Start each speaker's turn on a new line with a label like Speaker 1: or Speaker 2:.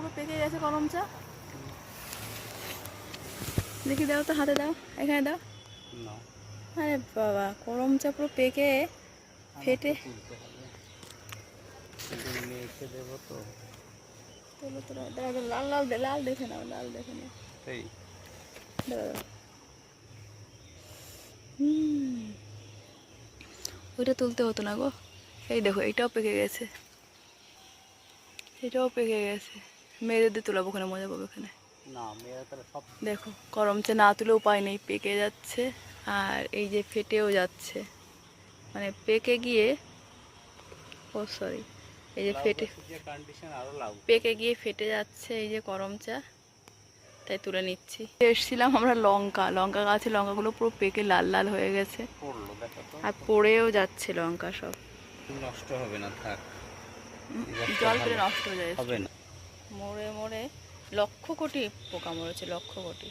Speaker 1: পুরো পেকে গেছে করম চা। দেখি দাও তো, হাতে দাও, এখানে দাও। আরে বাবা, করম চা পুরো পেকে ফেটে। তোলো তোলো, দাও দাও, লাল লাল লাল দেখে নাও, লাল দেখে নাও। দাও। ওইটা তুলতে হতো না গো। এই দেখো, এইটাও পেকে গেছে, এটাও পেকে গেছে। মেয়েদের দিয়ে তোলাবো, ওখানে মজা পাবো। ওখানে দেখো, করম চা না তুলে উপায় নেই, পেকে যাচ্ছে। আর এই যে ফেটেও যাচ্ছে, মানে পেকে গিয়ে, ও সরি, এই যে ফেটে পেকে গিয়ে ফেটে যাচ্ছে এই যে করম চা। তাই তুলে নিচ্ছি। এসছিলাম আমরা লঙ্কা গাছে, লঙ্কাগুলো পুরো পেকে লাল লাল হয়ে গেছে, আর পড়েও যাচ্ছে লঙ্কা সব।
Speaker 2: নষ্ট হবে না, থাক,
Speaker 1: জল পেলে নষ্ট হয়ে যায়, মরে মরে লক্ষ কোটি পোকা মরেছে, লক্ষ কোটি।